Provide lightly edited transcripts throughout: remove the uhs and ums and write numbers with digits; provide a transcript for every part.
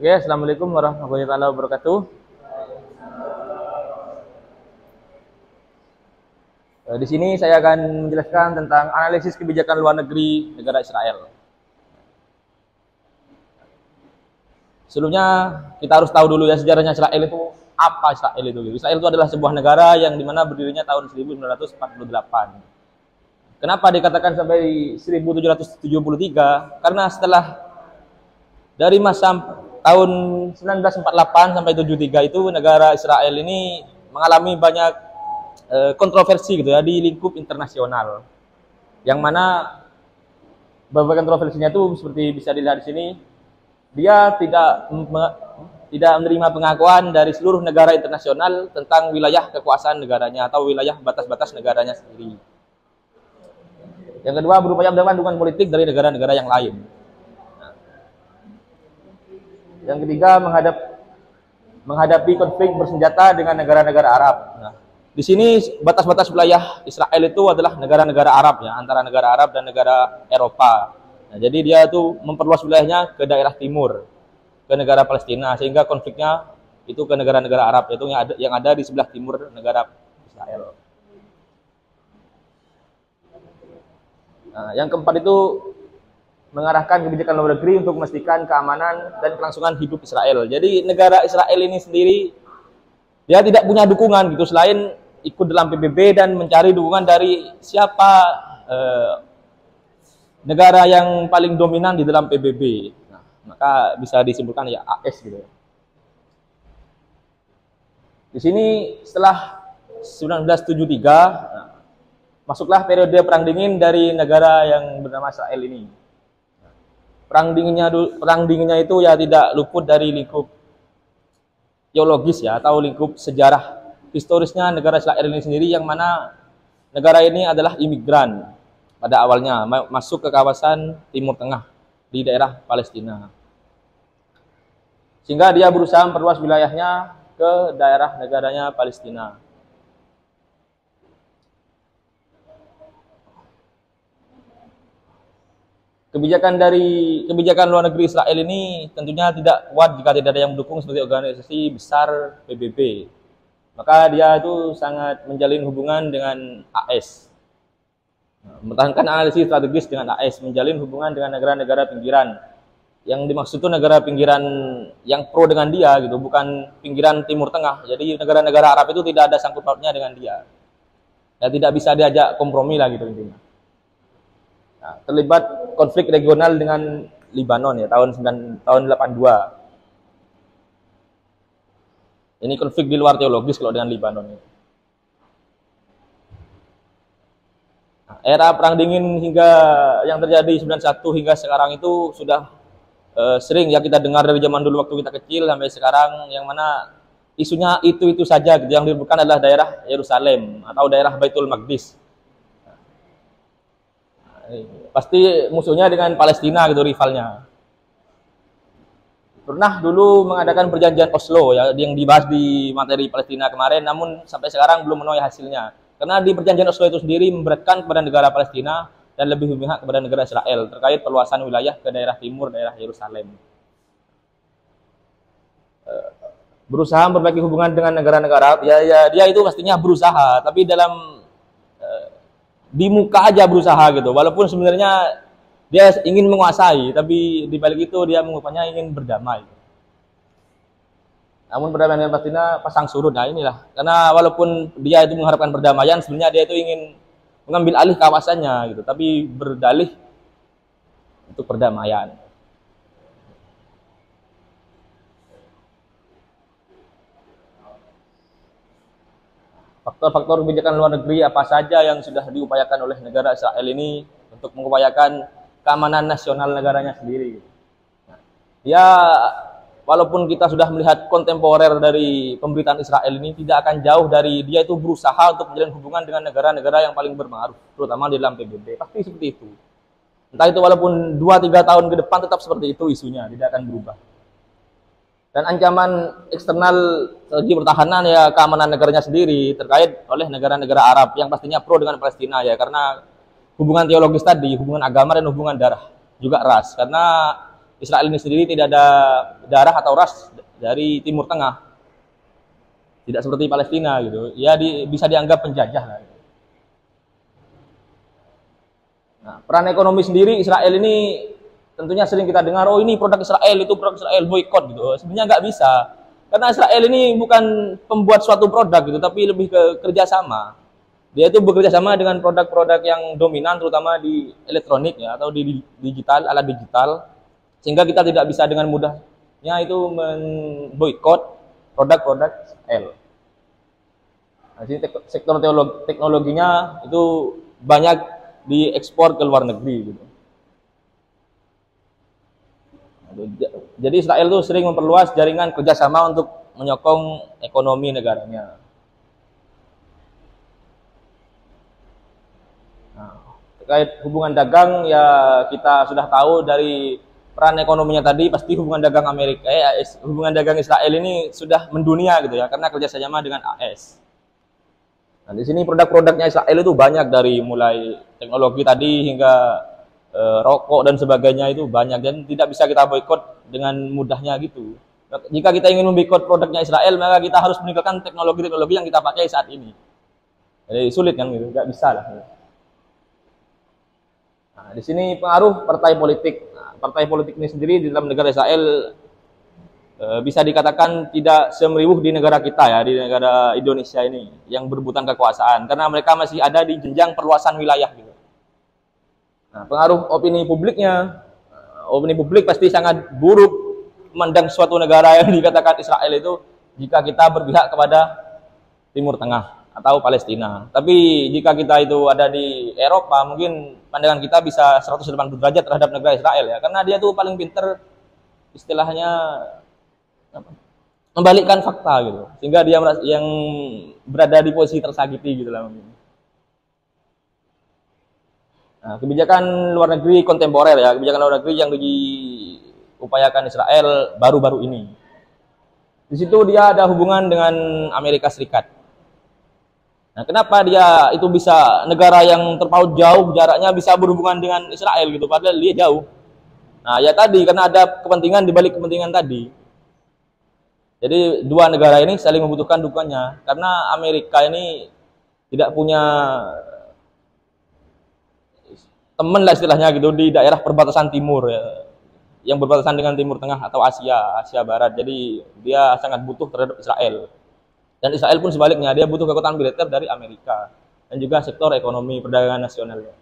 Oke, assalamualaikum warahmatullahi wabarakatuh. Di sini saya akan menjelaskan tentang analisis kebijakan luar negeri negara Israel. Sebelumnya kita harus tahu dulu ya sejarahnya Israel itu apa. Israel itu adalah sebuah negara yang dimana berdirinya tahun 1948. Kenapa dikatakan sampai 1773? Karena setelah dari masa tahun 1948 sampai 73 itu negara Israel ini mengalami banyak kontroversi gitu ya di lingkup internasional. Yang mana beberapa kontroversinya itu seperti bisa dilihat di sini, dia tidak menerima pengakuan dari seluruh negara internasional tentang wilayah kekuasaan negaranya atau wilayah batas-batas negaranya sendiri. Yang kedua, berupaya mendapatkan dukungan politik dari negara-negara yang lain. Yang ketiga, menghadapi konflik bersenjata dengan negara-negara Arab. Nah, di sini batas-batas wilayah Israel itu adalah negara-negara Arab ya, antara negara Arab dan negara Eropa. Nah, jadi dia itu memperluas wilayahnya ke daerah timur, ke negara Palestina, sehingga konfliknya itu ke negara-negara Arab, yaitu yang ada di sebelah timur negara Israel. Nah, yang keempat itu mengarahkan kebijakan luar negeri untuk memastikan keamanan dan kelangsungan hidup Israel. Jadi negara Israel ini sendiri dia tidak punya dukungan gitu selain ikut dalam PBB dan mencari dukungan dari siapa negara yang paling dominan di dalam PBB. Nah, maka bisa disimpulkan ya AS gitu. Di sini setelah 1973 masuklah periode perang dingin dari negara yang bernama Israel ini. Perang dinginnya itu ya tidak luput dari lingkup geologis ya atau lingkup sejarah historisnya negara Israel ini sendiri, yang mana negara ini adalah imigran pada awalnya masuk ke kawasan Timur Tengah di daerah Palestina, sehingga dia berusaha memperluas wilayahnya ke daerah negaranya Palestina. Kebijakan luar negeri Israel ini tentunya tidak kuat jika tidak ada yang mendukung seperti organisasi besar PBB. Maka dia itu sangat menjalin hubungan dengan AS. Mempertahankan analisis strategis dengan AS, menjalin hubungan dengan negara-negara pinggiran. Yang dimaksud itu negara pinggiran yang pro dengan dia gitu, bukan pinggiran Timur Tengah. Jadi negara-negara Arab itu tidak ada sangkut pautnya dengan dia. Ya tidak bisa diajak kompromi lah gitu intinya. Nah, terlibat konflik regional dengan Lebanon ya tahun 82. Ini konflik di luar teologis kalau dengan Lebanon. Nah, era perang dingin hingga yang terjadi 91 hingga sekarang itu sudah sering ya kita dengar dari zaman dulu waktu kita kecil sampai sekarang, yang mana isunya itu saja gitu. Yang diributkan adalah daerah Yerusalem atau daerah Baitul Maqdis. Pasti musuhnya dengan Palestina gitu, rivalnya. Pernah dulu mengadakan perjanjian Oslo ya yang dibahas di materi Palestina kemarin, namun sampai sekarang belum menuai hasilnya. Karena di perjanjian Oslo itu sendiri memberatkan kepada negara Palestina dan lebih memihak kepada negara Israel terkait perluasan wilayah ke daerah timur, daerah Yerusalem. Berusaha memperbaiki hubungan dengan negara-negara Arab, ya dia itu pastinya berusaha, tapi dalam di muka aja berusaha gitu, walaupun sebenarnya dia ingin menguasai, tapi di balik itu dia mengupanya ingin berdamai. Namun perdamaian dengan Palestina pasang surut. Nah inilah, karena walaupun dia itu mengharapkan perdamaian, sebenarnya dia itu ingin mengambil alih kawasannya gitu, tapi berdalih untuk perdamaian. Faktor-faktor kebijakan luar negeri apa saja yang sudah diupayakan oleh negara Israel ini untuk mengupayakan keamanan nasional negaranya sendiri. Ya, walaupun kita sudah melihat kontemporer dari pemberitaan Israel ini, tidak akan jauh dari dia itu berusaha untuk menjalin hubungan dengan negara-negara yang paling berpengaruh, terutama di dalam PBB. Pasti seperti itu. Entah itu walaupun 2-3 tahun ke depan tetap seperti itu isunya, tidak akan berubah. Dan ancaman eksternal segi pertahanan ya keamanan negaranya sendiri terkait oleh negara-negara Arab yang pastinya pro dengan Palestina ya, karena hubungan teologis tadi, hubungan agama dan hubungan darah, juga ras. Karena Israel ini sendiri tidak ada darah atau ras dari Timur Tengah, tidak seperti Palestina gitu. Ya bisa dianggap penjajah lah. Nah, peran ekonomi sendiri Israel ini tentunya sering kita dengar, oh ini produk Israel, itu produk Israel, boykot gitu. Sebenarnya nggak bisa, karena Israel ini bukan pembuat suatu produk gitu, tapi lebih ke kerjasama. Dia itu bekerja sama dengan produk-produk yang dominan, terutama di elektronik ya, atau di digital, alat digital. Sehingga kita tidak bisa dengan mudahnya itu memboikot produk-produk Israel. Nah, jadi sektor teknologinya itu banyak diekspor ke luar negeri gitu. Jadi Israel itu sering memperluas jaringan kerjasama untuk menyokong ekonomi negaranya. Nah, terkait hubungan dagang ya kita sudah tahu dari peran ekonominya tadi, pasti hubungan dagang hubungan dagang Israel ini sudah mendunia gitu ya, karena kerjasama dengan AS. Nah, di sini produk-produknya Israel itu banyak, dari mulai teknologi tadi hingga rokok dan sebagainya itu banyak, dan tidak bisa kita boikot dengan mudahnya gitu. Jika kita ingin memboikot produknya Israel, maka kita harus meninggalkan teknologi-teknologi yang kita pakai saat ini. Jadi sulit kan gitu, nggak bisa lah. Nah, di sini pengaruh partai politik. Nah, partai politik ini sendiri di dalam negara Israel bisa dikatakan tidak semeriuh di negara kita ya, di negara Indonesia ini yang berebutan kekuasaan, karena mereka masih ada di jenjang perluasan wilayah gitu. Nah, pengaruh opini publiknya, opini publik pasti sangat buruk memandang suatu negara yang dikatakan Israel itu jika kita berpihak kepada Timur Tengah atau Palestina. Tapi jika kita itu ada di Eropa, mungkin pandangan kita bisa 180 derajat terhadap negara Israel ya, karena dia tuh paling pinter istilahnya membalikkan fakta gitu, sehingga dia yang berada di posisi tersakiti gitu lah mungkin. Nah, kebijakan luar negeri kontemporer ya, kebijakan luar negeri yang diupayakan Israel baru-baru ini. Di situ dia ada hubungan dengan Amerika Serikat. Nah, kenapa dia itu bisa, negara yang terpaut jauh jaraknya bisa berhubungan dengan Israel gitu, padahal dia jauh. Nah, ya tadi karena ada kepentingan di balik kepentingan tadi. Jadi dua negara ini saling membutuhkan dukungannya, karena Amerika ini tidak punya teman lah istilahnya gitu di daerah perbatasan timur ya, yang berbatasan dengan Timur Tengah atau Asia Barat. Jadi dia sangat butuh terhadap Israel. Dan Israel pun sebaliknya, dia butuh kekuatan militer dari Amerika dan juga sektor ekonomi perdagangan nasionalnya.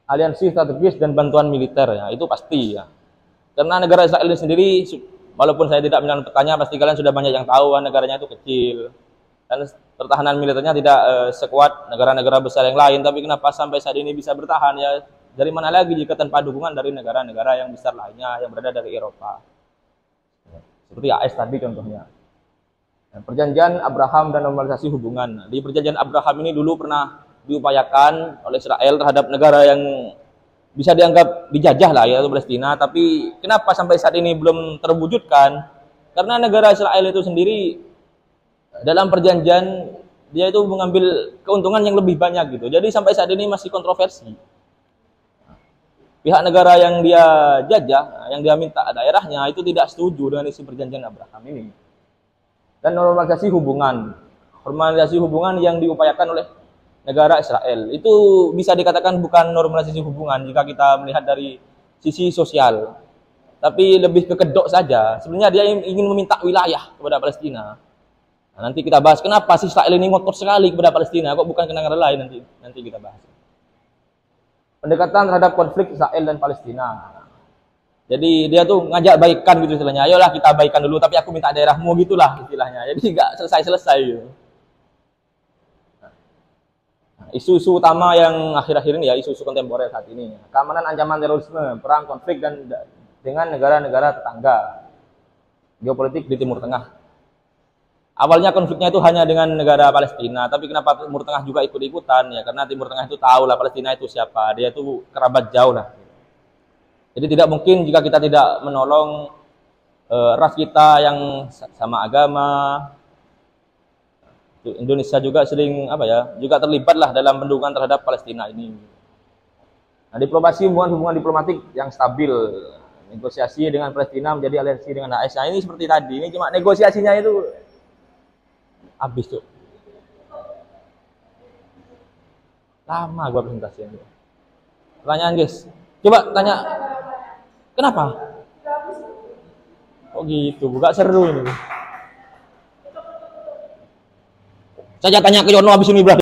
Aliansi strategis dan bantuan militer ya, itu pasti ya. Karena negara Israel ini sendiri, walaupun saya tidak mengenal petanya, pasti kalian sudah banyak yang tahu kan, negaranya itu kecil dan pertahanan militernya tidak sekuat negara-negara besar yang lain. Tapi kenapa sampai saat ini bisa bertahan ya? Dari mana lagi jika tanpa dukungan dari negara-negara yang besar lainnya yang berada dari Eropa, seperti AS tadi contohnya. Nah, perjanjian Abraham dan normalisasi hubungan. Di perjanjian Abraham ini dulu pernah diupayakan oleh Israel terhadap negara yang bisa dianggap dijajah lah ya, Palestina. Tapi kenapa sampai saat ini belum terwujudkan? Karena negara Israel itu sendiri dalam perjanjian dia itu mengambil keuntungan yang lebih banyak gitu. Jadi sampai saat ini masih kontroversi. Pihak negara yang dia jajah, yang dia minta daerahnya itu tidak setuju dengan isi perjanjian Abraham ini. Dan normalisasi hubungan yang diupayakan oleh negara Israel itu bisa dikatakan bukan normalisasi hubungan jika kita melihat dari sisi sosial, tapi lebih ke kedok saja. Sebenarnya dia ingin meminta wilayah kepada Palestina. Nah, nanti kita bahas kenapa sih Israel ini ngotot sekali kepada Palestina, kok bukan ke negara lain, nanti kita bahas. Pendekatan terhadap konflik Israel dan Palestina. Jadi dia tuh ngajak baikan gitu istilahnya. Ayolah kita baikan dulu, tapi aku minta daerahmu gitulah istilahnya. Jadi nggak selesai gitu. isu-isu utama yang akhir-akhir ini ya, isu-isu kontemporer saat ini. Keamanan, ancaman terorisme, perang, konflik dan dengan negara-negara tetangga. Geopolitik di Timur Tengah. Awalnya konfliknya itu hanya dengan negara Palestina, tapi kenapa Timur Tengah juga ikut-ikutan ya? Karena Timur Tengah itu tahu lah Palestina itu siapa, dia itu kerabat jauh lah. Jadi tidak mungkin jika kita tidak menolong ras kita yang sama agama. Indonesia juga sering juga terlibat lah dalam pendukungan terhadap Palestina ini. Nah, diplomasi, hubungan diplomatik yang stabil, negosiasi dengan Palestina menjadi aliansi dengan AS. Nah, ini seperti tadi, ini cuma negosiasinya itu habis tuh. Lama gua presentasinya. Pertanyaan guys, coba tanya. Kenapa? Kok gitu? Buka seru ini. Saya tanya ke Yono habis ini berarti.